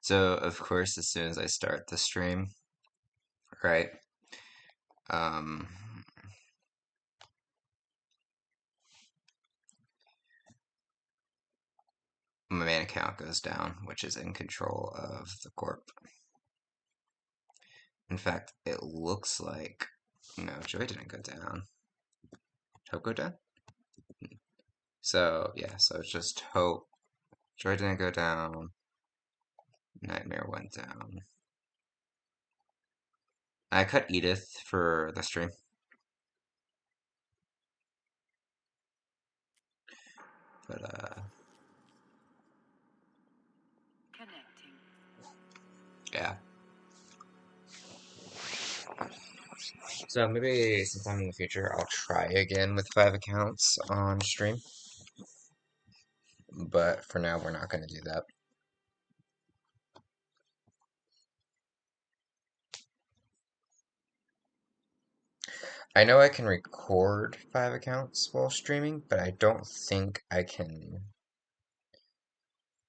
So, of course, as soon as I start the stream, right, um, my main account goes down, which is in control of the corp. In fact, it looks like, no, Joy didn't go down. Hope go down? So, yeah, so it's just Hope. Joy didn't go down. Nightmare went down. I cut Edith for the stream, but, yeah. So maybe sometime in the future I'll try again with 5 accounts on stream, but for now we're not going to do that. I know I can record 5 accounts while streaming, but I don't think I can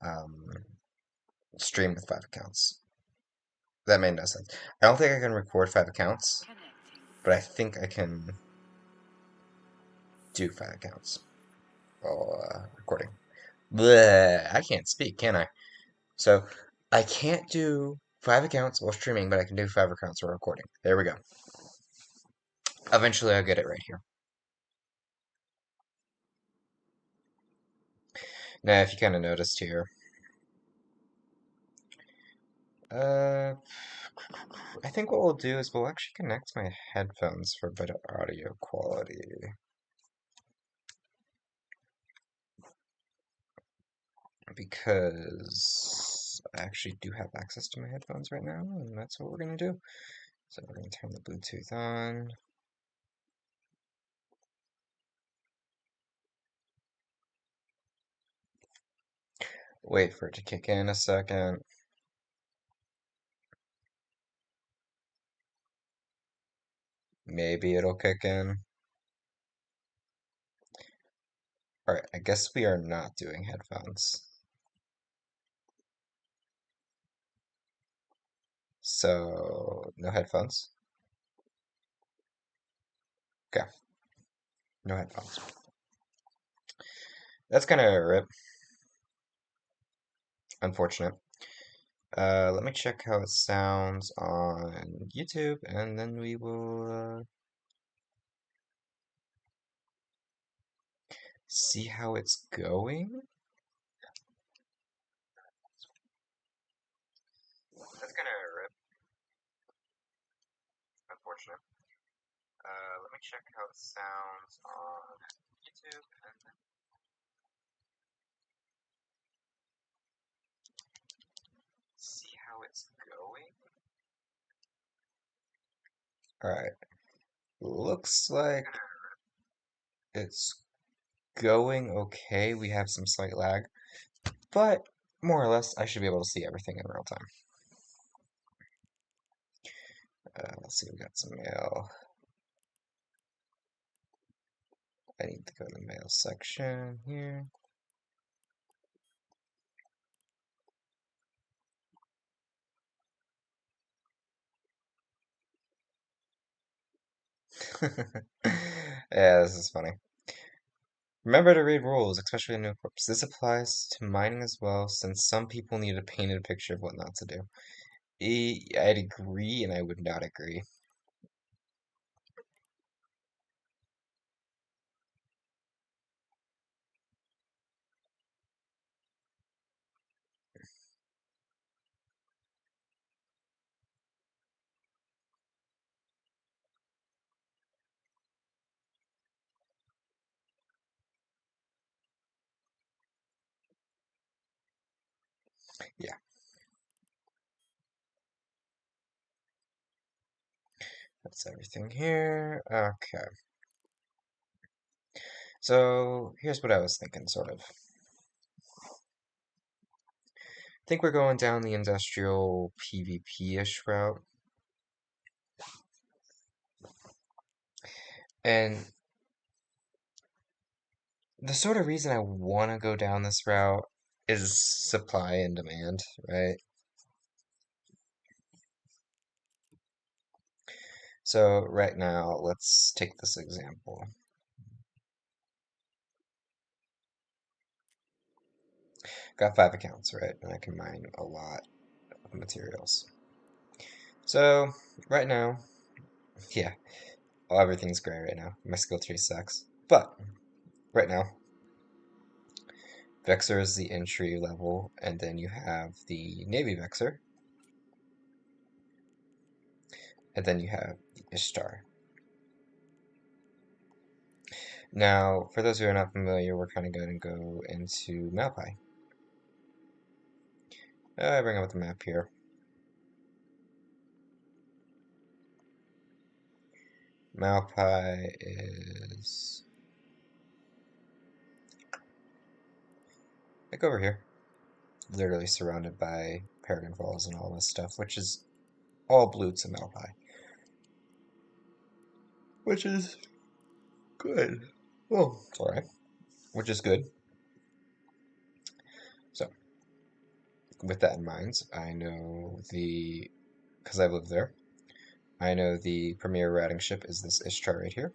um, stream with 5 accounts. That made no sense. I don't think I can record 5 accounts, but I think I can do 5 accounts while recording. Bleh, I can't speak, can I? So I can't do 5 accounts while streaming, but I can do 5 accounts while recording. There we go. Eventually I'll get it right here. Now, if you kind of noticed here, uh, I think what we'll do is we'll actually connect my headphones for better audio quality. Because I actually do have access to my headphones right now, and that's what we're going to do. So we're going to turn the Bluetooth on. Wait for it to kick in a second. Maybe it'll kick in. Alright, I guess we are not doing headphones. So, no headphones? Okay, no headphones. That's kind of a rip. Unfortunate. Let me check how it sounds on YouTube, and then we will see how it's going. That's kind of a rip. Unfortunate. Let me check how it sounds on YouTube, and then see how it's going. Alright. Looks like it's going okay. We have some slight lag, but more or less, I should be able to see everything in real time. Let's see, we got some mail. I need to go to the mail section here. Yeah, this is funny. Remember to read rules, especially in new corps. This applies to mining as well, since some people need a painted picture of what not to do. I'd agree, and I would not agree. Yeah, that's everything here. Okay. So, here's what I was thinking, sort of. I think we're going down the industrial PvP-ish route. And the sort of reason I want to go down this route is supply and demand, right? So right now, let's take this example. Got 5 accounts, right? And I can mine a lot of materials. So right now, yeah, everything's gray right now. My skill tree sucks. But right now, Vexor is the entry level, and then you have the Navy Vexor, and then you have the Ishtar. Now, for those who are not familiar, we're kind of going to go into Malpai. I bring up the map here. Malpai is like over here, literally surrounded by Peregrine Falls and all this stuff, which is all blue to Malpai, which is good. Oh, sorry, which is good. So, with that in mind, I know because I live there, I know the premier routing ship is this Ishtar right here.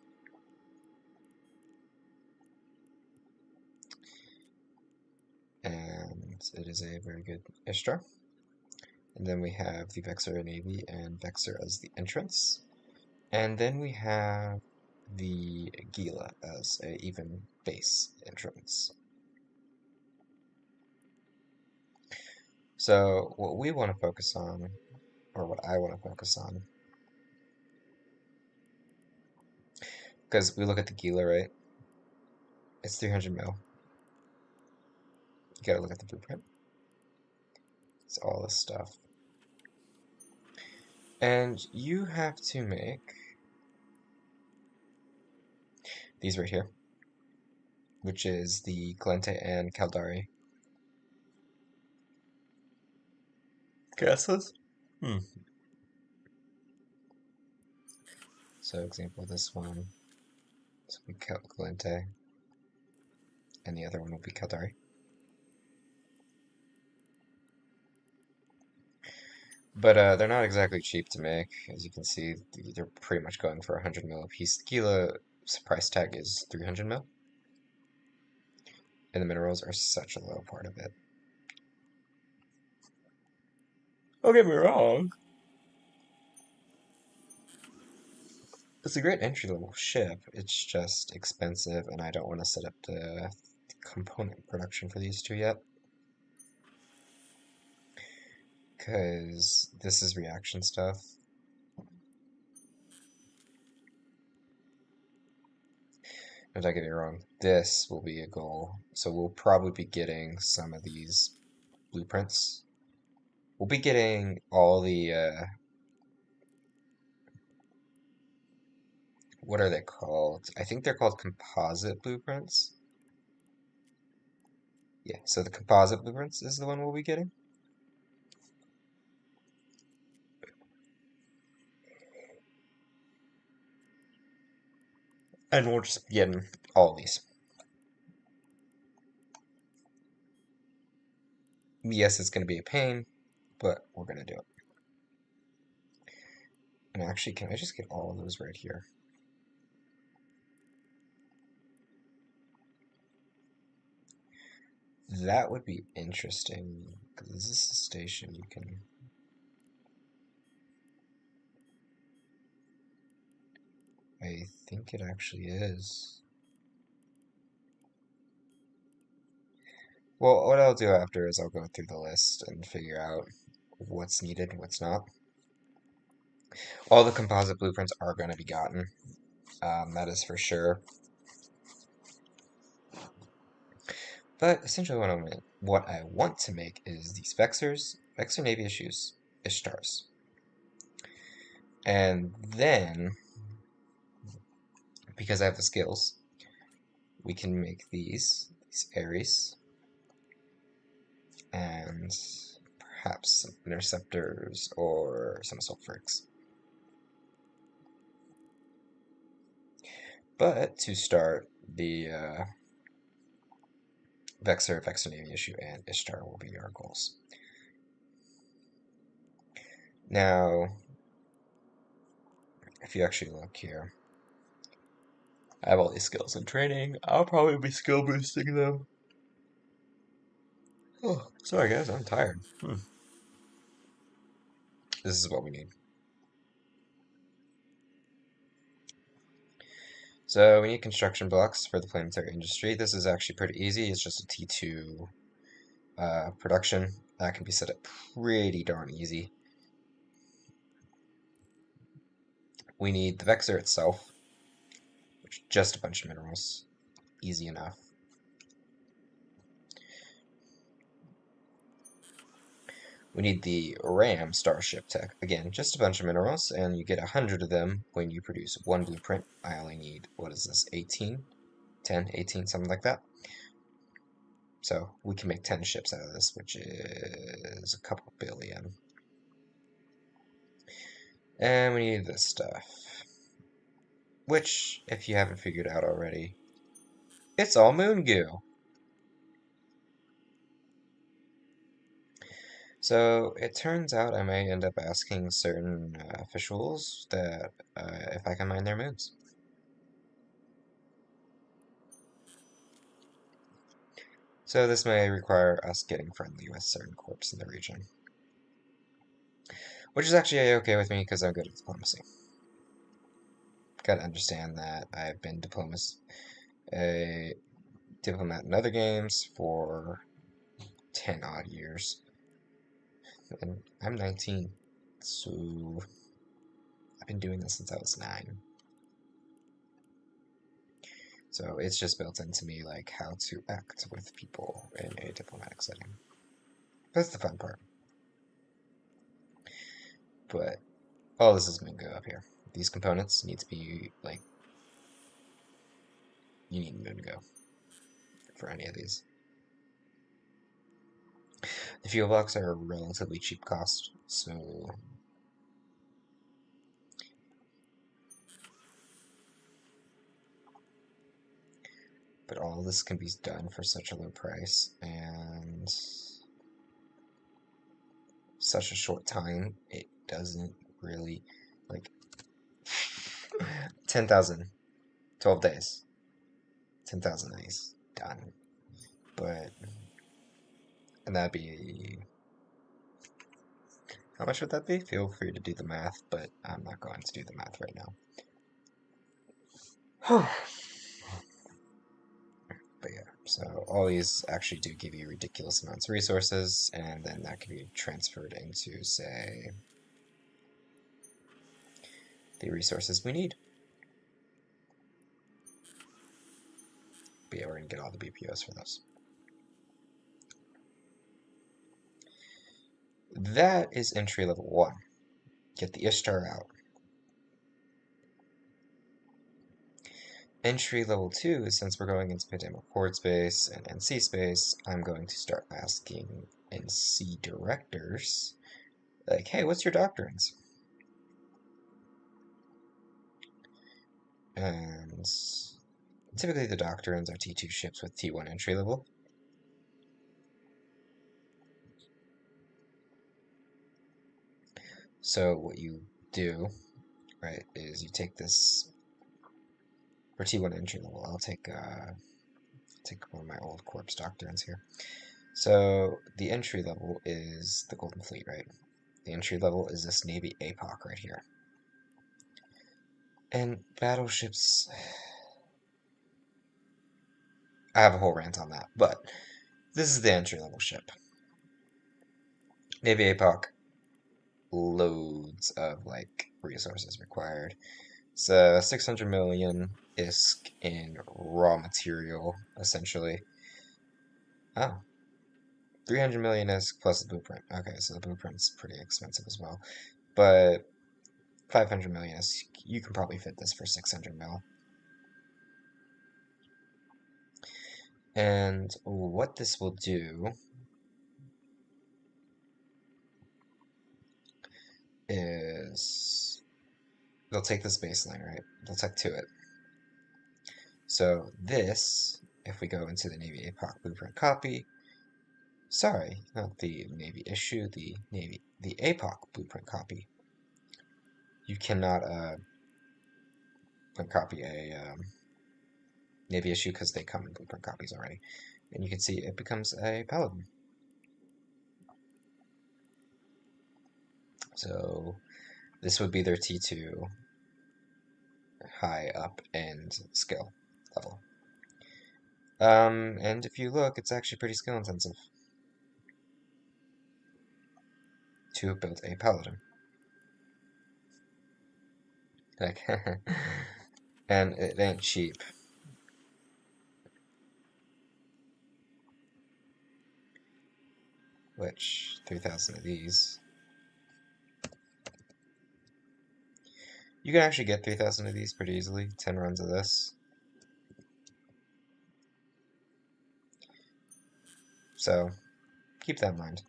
And it is a very good Ishtar. And then we have the Vexor Navy and Vexor as the entrance. And then we have the Gila as a even base entrance. So what we want to focus on, or what I want to focus on, because we look at the Gila, right? It's 300 mil. You gotta look at the blueprint. It's all this stuff. And you have to make these right here, which is the Glente and Caldari gases. So example, this one, this will be Glente, and the other one will be Caldari. But they're not exactly cheap to make. As you can see, they're pretty much going for 100 mil a piece. The Gila price tag is 300 mil, and the minerals are such a low part of it. Don't get me wrong. It's a great entry-level ship. It's just expensive, and I don't want to set up the component production for these two yet. Because this is reaction stuff. Don't get me wrong, this will be a goal. So we'll probably be getting some of these blueprints. We'll be getting all the, what are they called? I think they're called composite blueprints. Yeah, so the composite blueprints is the one we'll be getting. And we'll just be getting all these. Yes, it's going to be a pain, but we're going to do it. And actually, can I just get all of those right here? That would be interesting, because this is a station you can... I think it actually is. Well, what I'll do after is I'll go through the list and figure out what's needed and what's not. All the composite blueprints are going to be gotten. That is for sure. But essentially what I want to make is these Vexors, Vexor Navy issues, Ishtars. And then, because I have the skills, we can make these Ares, and perhaps some interceptors or some sulfurics. But to start the Vexor, Vexor Navy issue, and Ishtar will be our goals. Now, if you actually look here, I have all these skills in training. I'll probably be skill boosting them. Oh, sorry guys, I'm tired. This is what we need. So we need construction blocks for the planetary industry. This is actually pretty easy. It's just a T2 production. That can be set up pretty darn easy. We need the Vexor itself, which is just a bunch of minerals. Easy enough. We need the Ram starship tech. Again, just a bunch of minerals, and you get 100 of them when you produce one blueprint. I only need, what is this, 18? 10, 18, something like that. So we can make 10 ships out of this, which is a couple billion. And we need this stuff. Which, if you haven't figured out already, it's all moon goo. So it turns out I may end up asking certain officials that if I can mine their moons. So this may require us getting friendly with certain corps in the region. Which is actually okay with me because I'm good at diplomacy. Gotta understand that I've been a diplomat in other games for 10 odd years. And I'm 19, so I've been doing this since I was 9. So it's just built into me, like, how to act with people in a diplomatic setting. That's the fun part. But all this is Mingo up here. These components need to be, like, you need Mingo for any of these. The fuel blocks are a relatively cheap cost, so but all this can be done for such a low price and such a short time, it doesn't really, like, 10,000, 12 days, 10,000 days, done. But, and that'd be, how much would that be? Feel free to do the math, but I'm not going to do the math right now. But yeah, so all these actually do give you ridiculous amounts of resources, and then that can be transferred into, say, the resources we need. But yeah, we're going to get all the BPOs for those. That is entry level 1. Get the Ishtar out. Entry level 2 is, since we're going into Pandemic Horde space and NC space, I'm going to start asking NC directors, like, hey, what's your doctrines? And typically the doctrines are T2 ships with T1 entry level. So what you do, right, is you take this, for T1 entry level, I'll take one of my old corpse doctrines here. So the entry level is the Golden Fleet, right? The entry level is this Navy APOC right here. And battleships, I have a whole rant on that, but this is the entry level ship. Navy APOC, loads of, like, resources required. So 600 million ISK in raw material, essentially. Oh, 300 million ISK plus the blueprint. Okay, so the blueprint's pretty expensive as well. But 500 million ISK, you can probably fit this for 600 mil. And what this will do is they'll take this baseline, right? They'll tech to it. So this if we go into the Navy APOC blueprint copy, sorry, not the Navy issue, the APOC blueprint copy, you cannot copy a Navy issue because they come in blueprint copies already. And you can see it becomes a Paladin. So this would be their T2 high up end skill level. And if you look, it's actually pretty skill intensive to build a Paladin. Like, and it ain't cheap. Which, 3,000 of these. You can actually get 3,000 of these pretty easily. 10 runs of this. So, keep that in mind.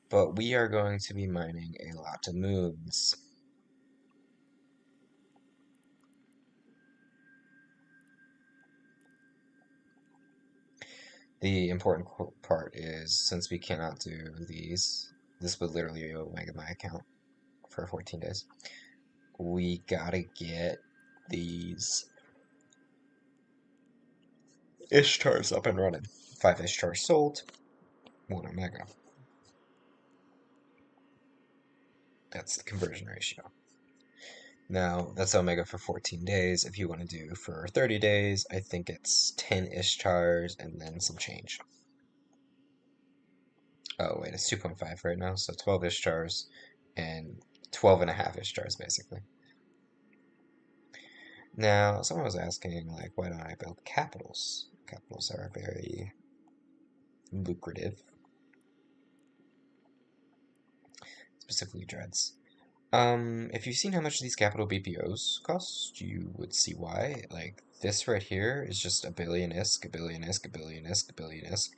But we are going to be mining a lot of moons. The important part is, since we cannot do these, this would literally omega my account for 14 days. We gotta get these Ishtars up and running. 5 Ishtars sold, 1 omega. That's the conversion ratio. Now, that's omega for 14 days. If you want to do for 30 days, I think it's 10 Ishtars and then some change. Oh, wait, it's 2.5 right now, so 12 Ishtars and 12 and a half Ishtars, basically. Now, someone was asking, like, why don't I build capitals? Capitals are very lucrative, specifically dreads. If you've seen how much these capital BPOs cost, you would see why. Like, this right here is just a billion ISK, a billion ISK, a billion ISK, a billion ISK.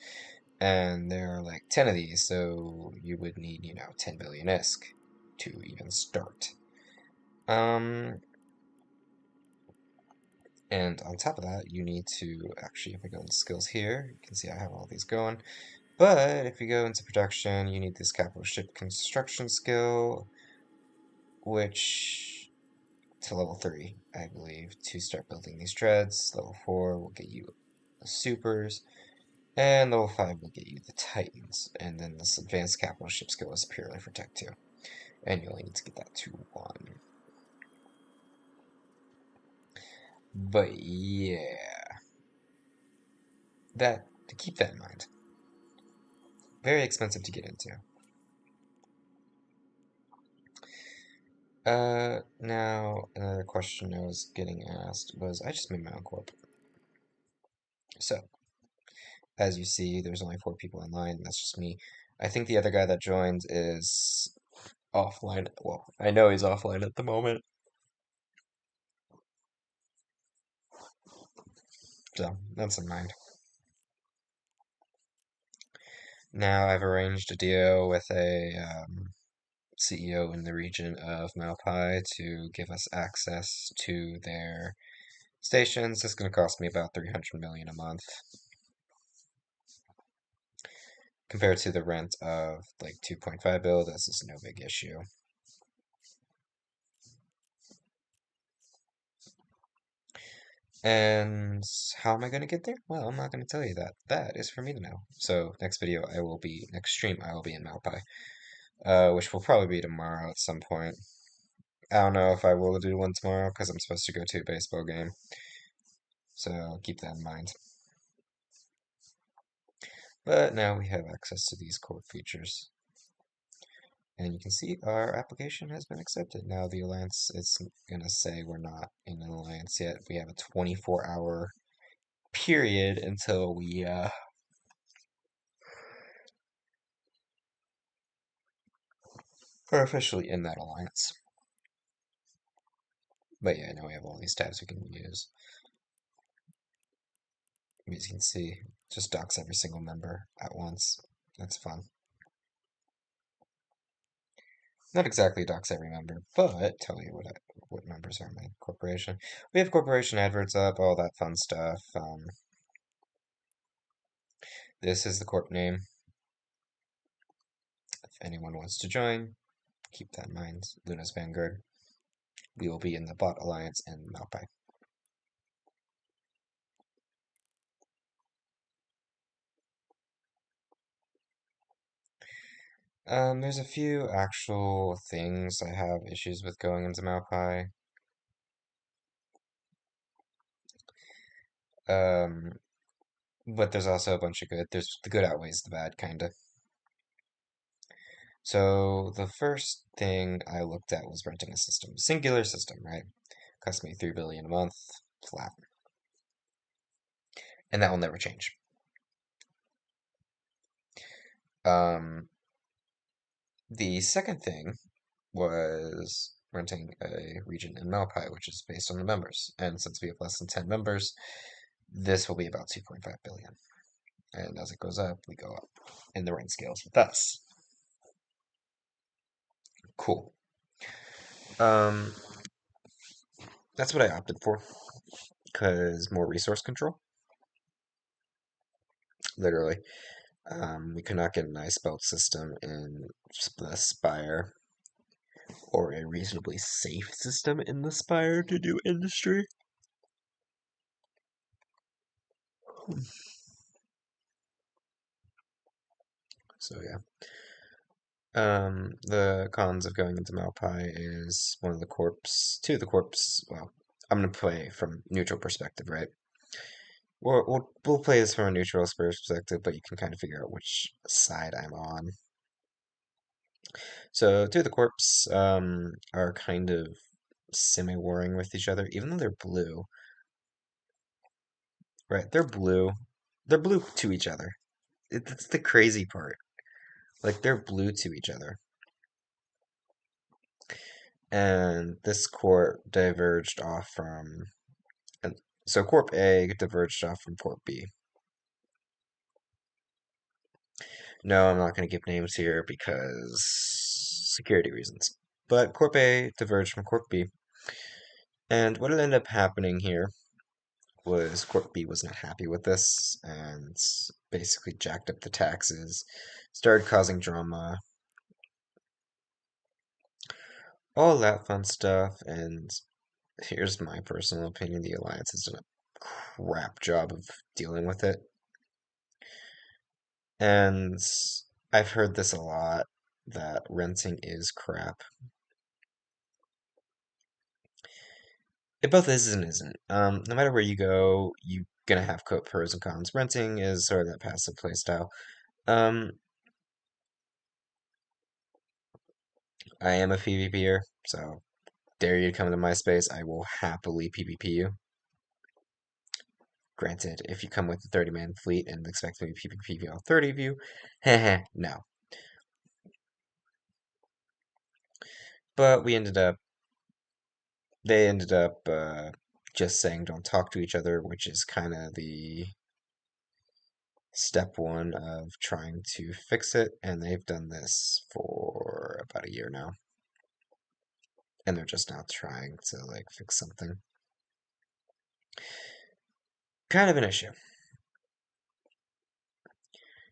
And there are like 10 of these, so you would need, 10 billion ISK to even start. And on top of that, you need to, actually, if we go into skills here, you can see I have all these going. But if you go into production, you need this capital ship construction skill, which to level 3, I believe, to start building these dreads. Level 4 will get you the supers, and level 5 will get you the titans. And then this advanced capital ship skill is purely for tech 2. And you only need to get that to 1. But yeah, to keep that in mind. Very expensive to get into. Now, another question I was getting asked was, I just made my own corp. So, as you see, there's only 4 people online, and that's just me. I think the other guy that joined is offline. Well, I know he's offline at the moment. So, that's in mind. Now, I've arranged a deal with a CEO in the region of Malpai to give us access to their stations. It's going to cost me about 300 million a month, compared to the rent of like 2.5 bill. This is no big issue. And how am I going to get there? Well, I'm not going to tell you that. That is for me to know. So next stream I will be in Malpai, which will probably be tomorrow at some point. I don't know if I will do one tomorrow because I'm supposed to go to a baseball game. So keep that in mind. But now we have access to these core features. And you can see our application has been accepted. Now the alliance is going to say we're not in an alliance yet. We have a 24-hour period until we are officially in that alliance. But yeah, now we have all these tabs we can use. As you can see, just docs every single member at once. That's fun. Not exactly docs every member, but tell you what numbers are my corporation? We have corporation adverts up, all that fun stuff. This is the corp name. If anyone wants to join, keep that in mind. Luna's Vanguard. We will be in the Bot Alliance and Malpai. There's a few actual things I have issues with going into Malpai. But there's also a bunch of good. There's the good outweighs the bad, kinda. So the first thing I looked at was renting a system. Singular system, right? Cost me 3 billion a month, flat. And that will never change. Um, the second thing was renting a region in Malpai, which is based on the members. And since we have less than 10 members, this will be about 2.5 billion. And as it goes up, we go up. And the rent scales with us. Cool. Um, that's what I opted for, because more resource control, literally. We could not get a nice belt system in the Spire, or a reasonably safe system in the Spire to do industry. So yeah. The cons of going into Malpai is one of the corps, two of the corps. Well, I'm gonna play from neutral perspective, right? We'll play this from a neutral perspective, but you can kind of figure out which side I'm on. So two of the corps are kind of semi-warring with each other, even though they're blue. Right, they're blue. They're blue to each other. It's the crazy part. Like they're blue to each other. And this corp diverged off from, and so Corp A diverged off from Corp B. No, I'm not going to give names here because security reasons. But Corp A diverged from Corp B. And what ended up happening here was Corp B was not happy with this and basically jacked up the taxes, started causing drama, all that fun stuff. And here's my personal opinion: the Alliance has done a crap job of dealing with it. And I've heard this a lot, that renting is crap. It both is and isn't. No matter where you go, you're gonna have pros and cons. Renting is sort of that passive playstyle. Um, I am a PvPer, so dare you to come into my space, I will happily PvP you. Granted, if you come with a 30-man fleet and expect me to PvP all 30 of you, heh no. But they ended up just saying don't talk to each other, which is kind of the step one of trying to fix it, and they've done this for about a year now. And they're just now trying to like fix something. Kind of an issue.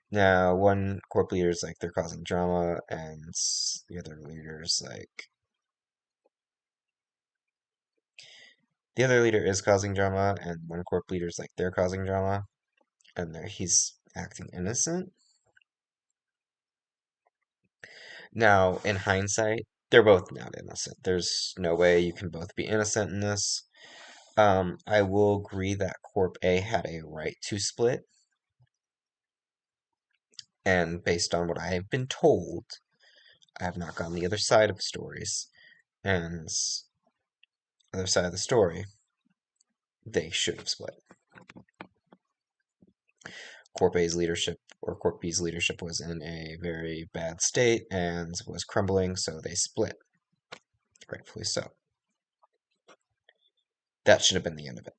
Now, one corp leader's like they're causing drama, and the other leader's like the other leader is causing drama, and one corp leader's like they're causing drama, and he's acting innocent. Now, in hindsight, they're both not innocent. There's no way you can both be innocent in this. I will agree that Corp A had a right to split, and based on what I have been told, I have not gotten the other side of the stories, and other side of the story, they should have split. Corp A's leadership or Corp B's leadership was in a very bad state and was crumbling, so they split. Rightfully so. That should have been the end of it.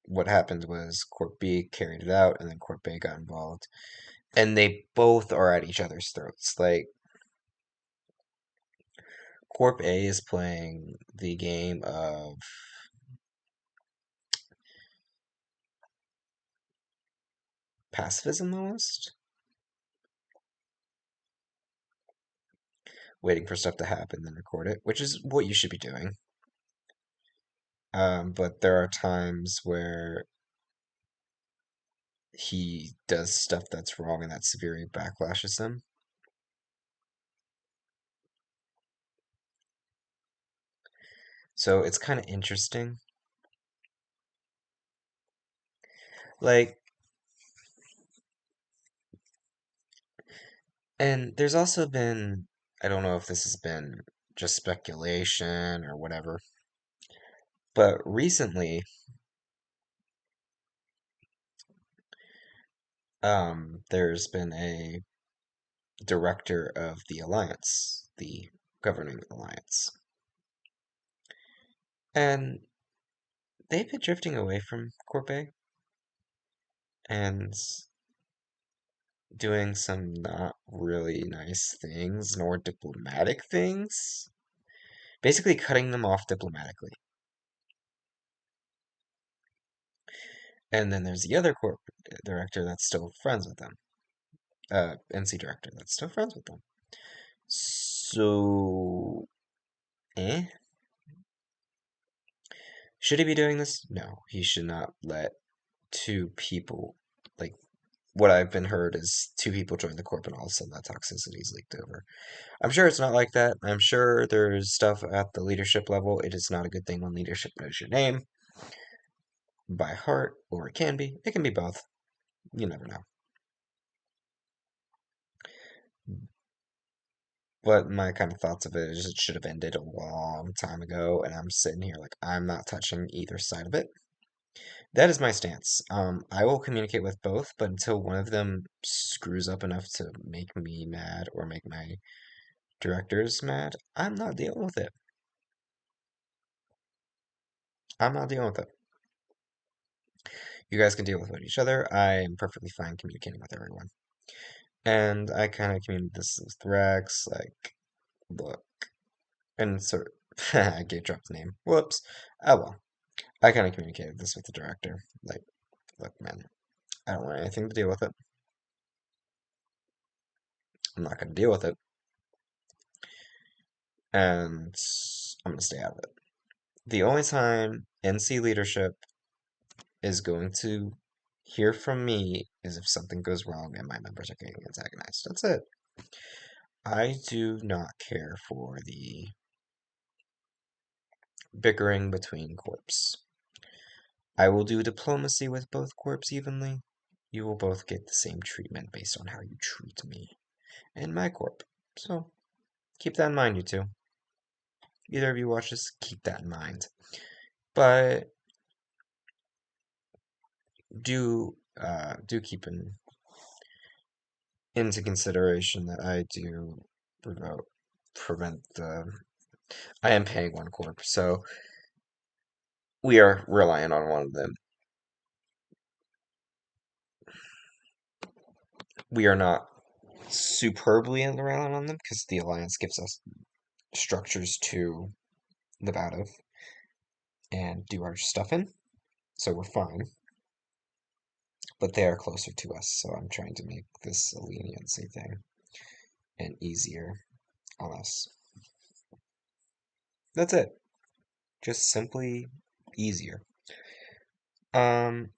What happened was Corp B carried it out, and then Corp A got involved, and they both are at each other's throats. Like Corp A is playing the game of pacifism almost, waiting for stuff to happen, then record it, which is what you should be doing. But there are times where he does stuff that's wrong and that severely backlashes him. So it's kind of interesting. Like, and there's also been, I don't know if this has been just speculation or whatever, but recently, there's been a director of the alliance, the governing alliance, and they've been drifting away from Corpay and doing some not really nice things nor diplomatic things. Basically, cutting them off diplomatically. And then there's the other corp director that's still friends with them. NC director that's still friends with them. So, eh? Should he be doing this? No, he should not let two people, like, what I've been heard is two people join the corp and all of a sudden that toxicity is leaked over. I'm sure it's not like that. I'm sure there's stuff at the leadership level. It is not a good thing when leadership knows your name by heart, or it can be. It can be both. You never know. But my kind of thoughts of it is it should have ended a long time ago, and I'm sitting here like I'm not touching either side of it. That is my stance. I will communicate with both, but until one of them screws up enough to make me mad or make my directors mad, I'm not dealing with it. I'm not dealing with it. You guys can deal with each other. I am perfectly fine communicating with everyone. And I kind of communicated this with Rex, like, look, and so I gave dropped the name. Whoops. Oh well. I kind of communicated this with the director. Like, look, man, I don't want anything to deal with it. I'm not going to deal with it. And I'm going to stay out of it. The only time NC leadership is going to hear from me is if something goes wrong and my members are getting antagonized. That's it. I do not care for the bickering between corps. I will do diplomacy with both corps evenly. You will both get the same treatment based on how you treat me and my corp. So keep that in mind, you two. Either of you watch this, keep that in mind. But do keep into consideration that I do prevent the. I am paying one corp, so we are relying on one of them. We are not superbly relying on them because the alliance gives us structures to live out of and do our stuff in, so we're fine. But they are closer to us, so I'm trying to make this a leniency thing and easier on us. That's it. Just simply easier. Um,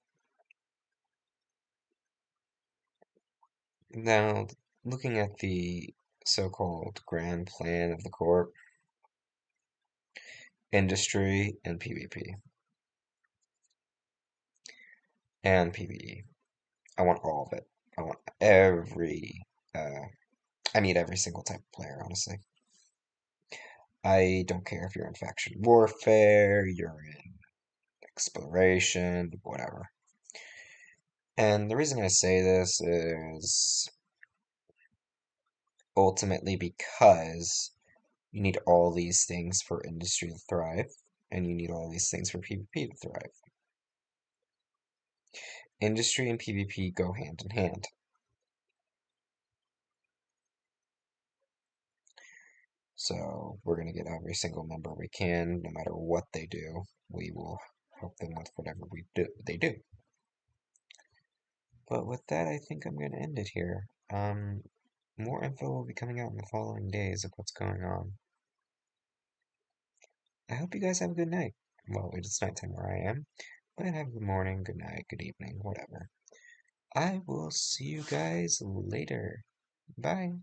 Now looking at the so-called grand plan of the corp, industry and PvP and PvE. I want all of it. I want uh I need every single type of player, honestly. I don't care if you're in faction warfare, you're in exploration, whatever. And the reason I say this is ultimately because you need all these things for industry to thrive, and you need all these things for PvP to thrive. Industry and PvP go hand in hand. So we're going to get every single member we can, no matter what they do. We will help them with whatever they do. But with that, I think I'm going to end it here. More info will be coming out in the following days of what's going on. I hope you guys have a good night. Well, it's nighttime where I am, but have a good morning, good night, good evening, whatever. I will see you guys later. Bye.